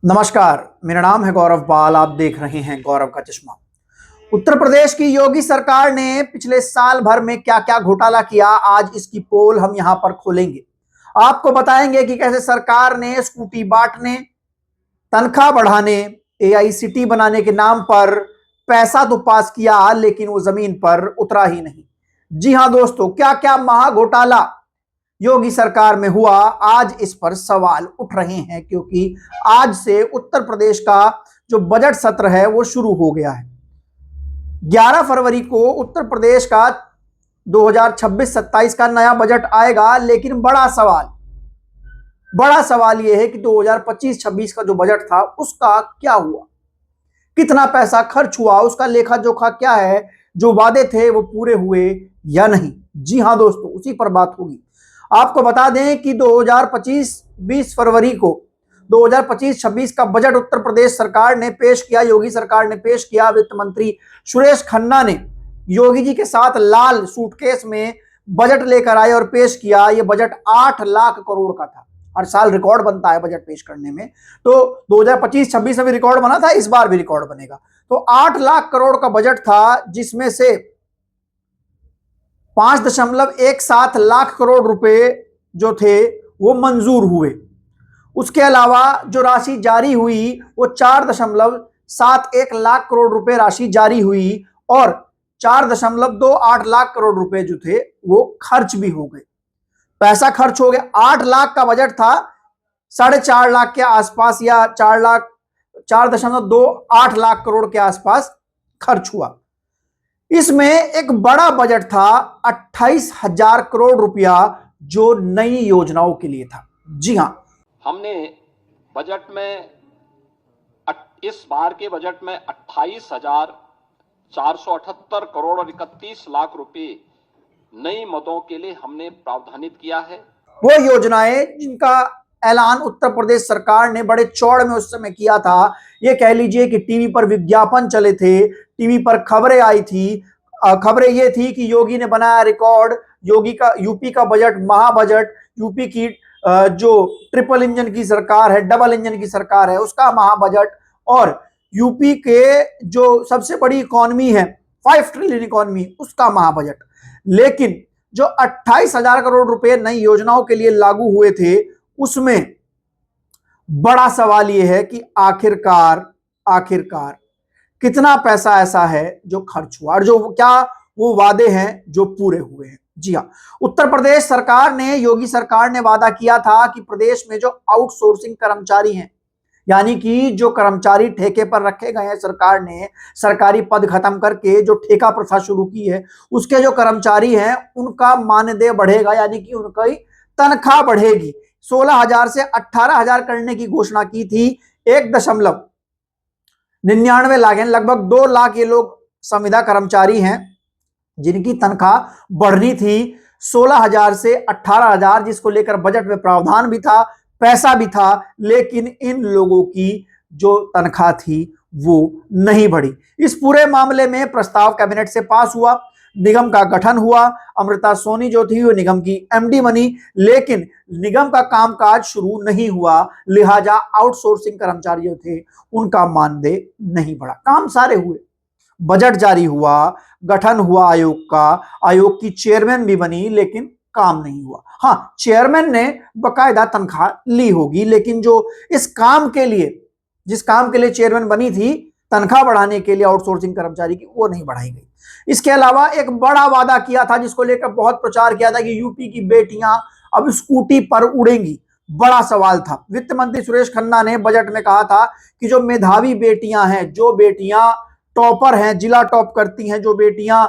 नमस्कार, मेरा नाम है गौरव पाल। आप देख रहे हैं गौरव का चश्मा। उत्तर प्रदेश की योगी सरकार ने पिछले साल भर में क्या क्या घोटाला किया, आज इसकी पोल हम यहां पर खोलेंगे। आपको बताएंगे कि कैसे सरकार ने स्कूटी बांटने, तनख्वाह बढ़ाने, एआईसीटी बनाने के नाम पर पैसा तो पास किया, लेकिन वो जमीन पर उतरा ही नहीं। जी हां दोस्तों, क्या क्या महा घोटाला योगी सरकार में हुआ, आज इस पर सवाल उठ रहे हैं, क्योंकि आज से उत्तर प्रदेश का जो बजट सत्र है वो शुरू हो गया है। 11 फरवरी को उत्तर प्रदेश का 2026-27 का नया बजट आएगा, लेकिन बड़ा सवाल यह है कि 2025-26 का जो बजट था उसका क्या हुआ, कितना पैसा खर्च हुआ, उसका लेखा जोखा क्या है, जो वादे थे वो पूरे हुए या नहीं। जी हां दोस्तों, उसी पर बात होगी। आपको बता दें कि 2025-20 फरवरी को 2025-26 का बजट उत्तर प्रदेश सरकार ने पेश किया, योगी सरकार ने पेश किया। वित्त मंत्री सुरेश खन्ना ने योगी जी के साथ लाल सूटकेस में बजट लेकर आए और पेश किया। यह बजट 8 लाख करोड़ का था। हर साल रिकॉर्ड बनता है बजट पेश करने में, तो 2025-26 में भी रिकॉर्ड बना था, इस बार भी रिकॉर्ड बनेगा। तो 8 लाख करोड़ का बजट था, जिसमें से 5.17 लाख करोड़ रुपए जो थे वो मंजूर हुए। उसके अलावा जो राशि जारी हुई वो 4.71 लाख करोड़ रुपए राशि जारी हुई, और 4.28 लाख करोड़ रुपए जो थे वो खर्च भी हो गए। पैसा खर्च हो गया। 8 लाख का बजट था, 4.5 लाख के आसपास या 4.28 लाख करोड़ के आसपास खर्च हुआ। इसमें एक बड़ा बजट था 28,000 करोड़ रुपया, जो नई योजनाओं के लिए था। जी हां, हमने बजट में इस बार के बजट में 28,478 करोड़ और 31 लाख रुपए नई मदों के लिए हमने प्रावधानित किया है। वो योजनाएं जिनका ऐलान उत्तर प्रदेश सरकार ने बड़े चौड़ में उस समय किया था। ये कह लीजिए कि टीवी पर विज्ञापन चले थे, टीवी पर खबरें आई थी। खबरें ये थी कि योगी ने बनाया रिकॉर्ड, यूपी का बजट महा बजट, यूपी की जो ट्रिपल इंजन की सरकार है, डबल इंजन की सरकार है, उसका महा बजट, और यूपी के जो सबसे बड़ी इकोनॉमी है 5 ट्रिलियन इकोनॉमी, उसका महा बजट। लेकिन जो 28,000 करोड़ रुपए नई योजनाओं के लिए लागू हुए थे, उसमें बड़ा सवाल यह है कि आखिरकार कितना पैसा ऐसा है जो खर्च हुआ, और जो क्या वो वादे हैं जो पूरे हुए हैं। जी हां, उत्तर प्रदेश सरकार ने, योगी सरकार ने वादा किया था कि प्रदेश में जो आउटसोर्सिंग कर्मचारी हैं, यानी कि जो कर्मचारी ठेके पर रखे गए हैं, सरकार ने सरकारी पद खत्म करके जो ठेका प्रथा शुरू की है, उसके जो कर्मचारी हैं उनका मानदेय बढ़ेगा, यानी कि उनकी तनख्वाह बढ़ेगी। 16,000 से 18,000 करने की घोषणा की थी। 1.99 लाख, लगभग 2 लाख ये लोग संविदा कर्मचारी हैं जिनकी तनख्वाह बढ़नी थी 16,000 से 18,000, जिसको लेकर बजट में प्रावधान भी था, पैसा भी था, लेकिन इन लोगों की जो तनख्वाह थी वो नहीं बढ़ी। इस पूरे मामले में प्रस्ताव कैबिनेट से पास हुआ, निगम का गठन हुआ, अमृता सोनी जो थी वो निगम की एमडी बनी, लेकिन निगम का कामकाज शुरू नहीं हुआ, लिहाजा आउटसोर्सिंग कर्मचारी जो थे उनका मानदेय नहीं बढ़ा। काम सारे हुए, बजट जारी हुआ, गठन हुआ आयोग का, आयोग की चेयरमैन भी बनी, लेकिन काम नहीं हुआ। हां, चेयरमैन ने बकायदा तनख्वाह ली होगी, लेकिन जो इस काम के लिए, जिस काम के लिए चेयरमैन बनी थी, तनख्वाह बढ़ाने के लिए आउटसोर्सिंग कर्मचारी की, वो नहीं बढ़ाई गई। इसके अलावा एक बड़ा वादा किया था, जिसको लेकर बहुत प्रचार किया था, कि यूपी की बेटियां अब स्कूटी पर उड़ेंगी। बड़ा सवाल था। वित्त मंत्री सुरेश खन्ना ने बजट में कहा था कि जो मेधावी बेटियां हैं, जो बेटियां टॉपर हैं, जिला टॉप करती हैं, जो बेटियां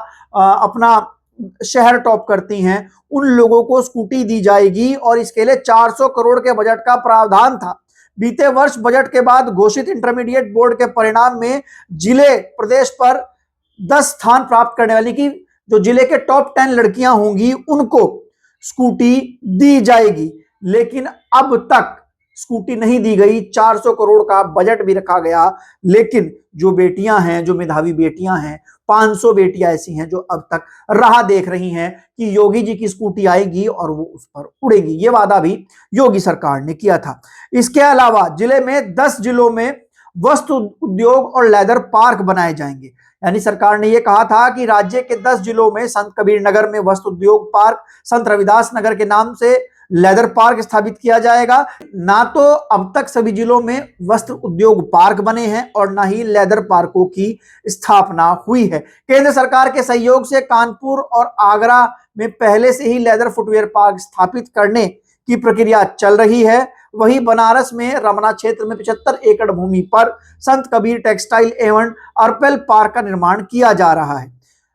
अपना शहर टॉप करती हैं, उन लोगों को स्कूटी दी जाएगी, और इसके लिए 400 करोड़ के बजट का प्रावधान था। बीते वर्ष बजट के बाद घोषित इंटरमीडिएट बोर्ड के परिणाम में जिले प्रदेश पर 10 स्थान प्राप्त करने वाली, की जो जिले के टॉप 10 लड़कियां होंगी उनको स्कूटी दी जाएगी, लेकिन अब तक स्कूटी नहीं दी गई। 400 करोड़ का बजट भी रखा गया, लेकिन जो बेटियां हैं, जो मेधावी बेटियां हैं, 500 बेटियां ऐसी हैं जो अब तक राह देख रही हैं कि योगी जी की स्कूटी आएगी और वो उस पर उड़ेगी। ये वादा भी योगी सरकार ने किया था। इसके अलावा जिले में 10 जिलों में वस्त्र उद्योग और लेदर पार्क बनाए जाएंगे। यानी सरकार ने यह कहा था कि राज्य के 10 जिलों में संत कबीर नगर में वस्त्र उद्योग पार्क, संत रविदास नगर के नाम से लेदर पार्क स्थापित किया जाएगा। ना तो अब तक सभी जिलों में वस्त्र उद्योग पार्क बने हैं और ना ही लेदर पार्कों की स्थापना हुई है। केंद्र सरकार के सहयोग से कानपुर और आगरा में पहले से ही लेदर फुटवेयर पार्क स्थापित करने की प्रक्रिया चल रही है। वहीं बनारस में रमना क्षेत्र में 75 एकड़ भूमि पर संत कबीर टेक्सटाइल एवं अर्पेल पार्क का निर्माण किया जा रहा है।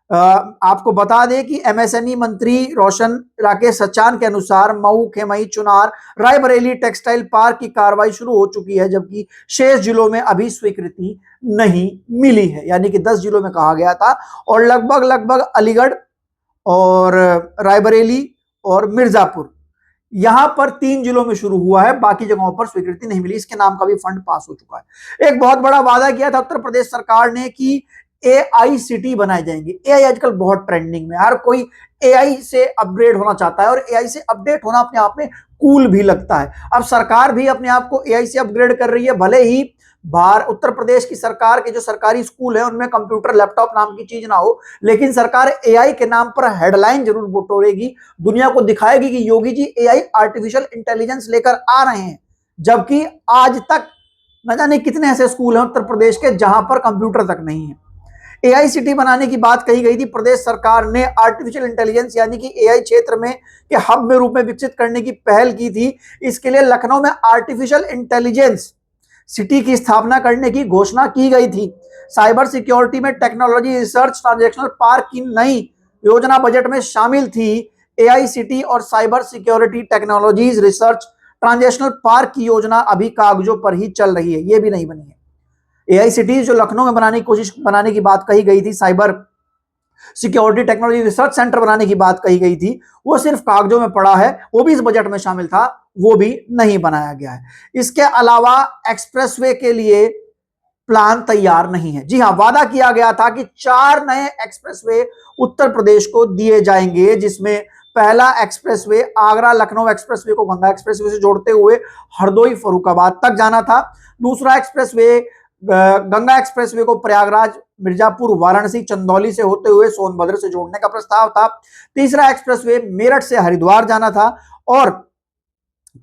आपको बता दें कि एमएसएमई मंत्री रोशन राकेश सचान के अनुसार मऊ, खेमई, चुनार, रायबरेली टेक्सटाइल पार्क की कार्रवाई शुरू हो चुकी है, जबकि शेष जिलों में अभी स्वीकृति नहीं मिली है। यानी कि 10 जिलों में कहा गया था और लगभग अलीगढ़ और रायबरेली और मिर्जापुर यहां पर 3 जिलों में शुरू हुआ है, बाकी जगहों पर स्वीकृति नहीं मिली। इसके नाम का भी फंड पास हो चुका है। एक बहुत बड़ा वादा किया था उत्तर प्रदेश सरकार ने कि एआई सिटी बनाए जाएंगे। एआई आजकल बहुत ट्रेंडिंग में, हर कोई एआई से अपग्रेड होना चाहता है और एआई से अपडेट होना अपने आप में कूल भी लगता है। अब सरकार भी अपने आप को एआई से अपग्रेड कर रही है। भले ही बाहर उत्तर प्रदेश की सरकार के जो सरकारी स्कूल है उनमें कंप्यूटर लैपटॉप नाम की चीज ना हो, लेकिन सरकार एआई के नाम पर हेडलाइन जरूर बटोरेगी, दुनिया को दिखाएगी कि Yogi ji AI artificial intelligence लेकर आ रहे हैं। जबकि आज तक न जाने कितने ऐसे स्कूल हैं उत्तर प्रदेश के जहां पर कंप्यूटर तक नहीं है। एआई सिटी बनाने की बात कही गई थी। प्रदेश सरकार ने आर्टिफिशियल इंटेलिजेंस यानी कि एआई क्षेत्र में के हब में रूप में विकसित करने की पहल की थी। इसके लिए लखनऊ में आर्टिफिशियल इंटेलिजेंस सिटी की स्थापना करने की घोषणा की गई थी। साइबर सिक्योरिटी में टेक्नोलॉजी रिसर्च ट्रांजैक्शनल पार्क की नई योजना बजट में शामिल थी। एआई सिटी और cyber security technologies research transactional park की योजना अभी कागजों पर ही चल रही है, ये भी नहीं बनी है। एआई सिटी जो लखनऊ में बनाने की बात कही गई थी, cyber security technology research centre बनाने की बात कही गई थी, वो सिर्फ कागजों में पड़ा है, वो भी इस बजट में शामिल था, वो भी नहीं बनाया गया है। इसके अलावा एक्सप्रेसवे के लिए प्लान तैयार नहीं है। जी हां, वादा किया गया था कि 4 नए एक्सप्रेसवे उत्तर प्रदेश को दिए जाएंगे, जिसमें पहला एक्सप्रेसवे आगरा लखनऊ एक्सप्रेसवे को गंगा एक्सप्रेसवे से जोड़ते हुए हरदोई फर्रुखाबाद तक जाना था। दूसरा एक्सप्रेसवे गंगा एक्सप्रेसवे को प्रयागराज, मिर्जापुर, वाराणसी, चंदौली से होते हुए सोनभद्र से जोड़ने का प्रस्ताव था। तीसरा एक्सप्रेसवे मेरठ से हरिद्वार जाना था और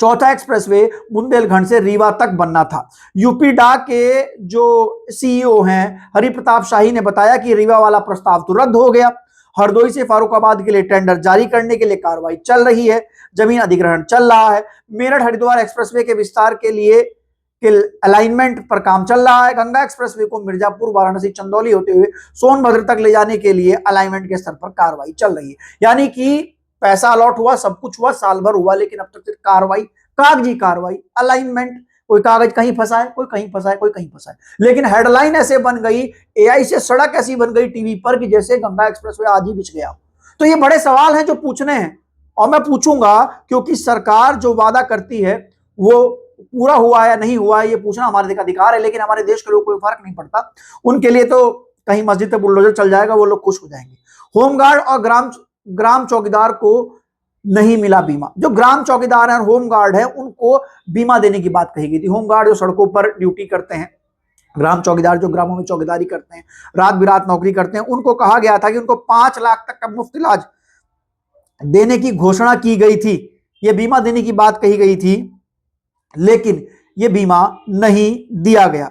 चौथा एक्सप्रेसवे बुंदेलखंड से रीवा तक बनना था। यूपी डा के जो सीईओ हैं हरि प्रताप शाही ने बताया कि रीवा वाला प्रस्ताव तो रद्द हो गया। हरदोई से फारुखाबाद के लिए टेंडर जारी करने के लिए कार्रवाई चल रही है, जमीन अधिग्रहण चल रहा है। मेरठ हरिद्वार एक्सप्रेसवे के विस्तार के लिए अलाइनमेंट पर काम चल रहा है। गंगा एक्सप्रेसवे को मिर्जापुर, वाराणसी, चंदौली होते हुए सोनभद्र तक ले जाने के लिए अलाइनमेंट के स्तर पर कार्रवाई चल रही है। यानी कि पैसा अलॉट हुआ, सब कुछ हुआ, साल भर हुआ, लेकिन अब तक सिर्फ कार्रवाई, कागजी कार्रवाई, अलाइनमेंट, कोई कागज कहीं फंसा है, कोई कहीं फंसा है, कोई कहीं फंसा है। लेकिन हेडलाइन ऐसे बन गई, एआई से सड़क ऐसी बन गई टीवी पर कि जैसे गंगा एक्सप्रेसवे आज ही बिछ गया। तो ये बड़े सवाल हैं जो पूछने हैं और मैं पूछूंगा, क्योंकि सरकार जो वादा करती है वो पूरा हुआ या नहीं हुआ ये पूछना हमारे अधिकार है, लेकिन हमारे देश के लोग कोई फर्क नहीं पड़ता। उनके लिए तो कहीं मस्जिद पे बुलडोजर चल जाएगा, वो लोग खुश हो जाएंगे। होमगार्ड और ग्राम चौकीदार को नहीं मिला बीमा। जो ग्राम चौकीदार हैं, होमगार्ड है, उनको बीमा देने की बात कही गई थी। होमगार्ड जो सड़कों पर ड्यूटी करते हैं, ग्राम चौकीदार जो ग्रामों में चौकीदारी करते हैं, रात बिरात नौकरी करते हैं, उनको कहा गया था कि उनको 5 लाख तक का मुफ्त इलाज देने की घोषणा की गई थी। यह बीमा देने की बात कही गई थी, लेकिन यह बीमा नहीं दिया गया।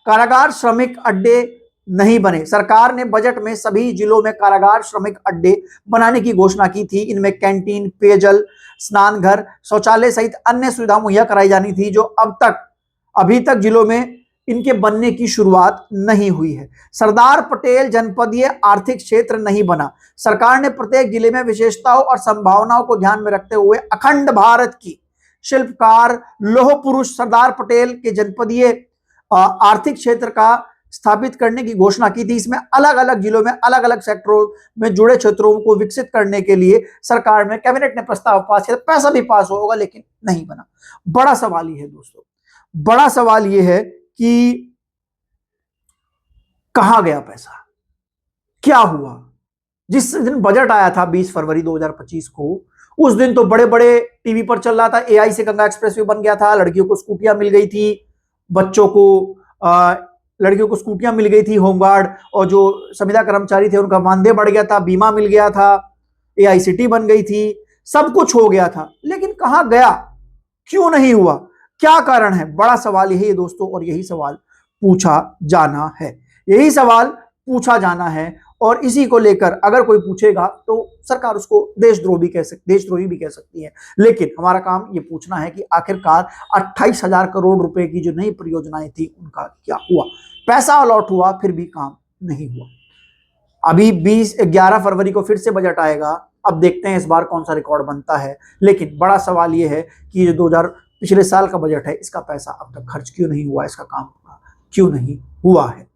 कारागार श्रमिक अड्डे नहीं बने। सरकार ने बजट में सभी जिलों में कारागार श्रमिक अड्डे बनाने की घोषणा की थी। इनमें कैंटीन, पेयजल, स्नान घर, शौचालय सहित अन्य सुविधा मुहैया कराई जानी थी, जो अभी तक जिलों में इनके बनने की शुरुआत नहीं हुई है। सरदार पटेल जनपदीय आर्थिक क्षेत्र नहीं बना। सरकार ने प्रत्येक जिले में विशेषताओं और संभावनाओं को ध्यान में रखते हुए अखंड भारत की शिल्पकार लौह पुरुष सरदार पटेल के जनपदीय आर्थिक क्षेत्र का स्थापित करने की घोषणा की थी। इसमें अलग अलग जिलों में अलग अलग सेक्टरों में जुड़े क्षेत्रों को विकसित करने के लिए सरकार में कैबिनेट ने प्रस्ताव पास किया। पैसा भी पास होगा लेकिन नहीं बना। बड़ा सवाल यह है दोस्तों, बड़ा सवाल यह है कि कहां गया पैसा, क्या हुआ? जिस दिन बजट आया था 20 फरवरी 2025 को, उस दिन तो बड़े बड़े टीवी पर चल रहा था, एआई से गंगा एक्सप्रेस वे बन गया था, लड़कियों को स्कूटियां मिल गई थी, बच्चों को लड़कियों को स्कूटियां मिल गई थी, होमगार्ड और जो संविदा कर्मचारी थे उनका मानदेय बढ़ गया था, बीमा मिल गया था, एआई सिटी बन गई थी, सब कुछ हो गया था। लेकिन कहां गया? क्यों नहीं हुआ? क्या कारण है? बड़ा सवाल यही है दोस्तों, और यही सवाल पूछा जाना है, यही सवाल पूछा जाना है। और इसी को लेकर अगर कोई पूछेगा तो सरकार उसको देशद्रोही भी कह सकती है। लेकिन हमारा काम ये पूछना है कि आखिरकार 28,000 करोड़ रुपए की जो नई परियोजनाएं थी उनका क्या हुआ? पैसा अलॉट हुआ, फिर भी काम नहीं हुआ। अभी 11 फरवरी को फिर से बजट आएगा, अब देखते हैं इस बार कौन सा रिकॉर्ड बनता है। लेकिन बड़ा सवाल यह है कि जो पिछले साल का बजट है, इसका पैसा अब तक खर्च क्यों नहीं हुआ, इसका काम क्यों नहीं हुआ है।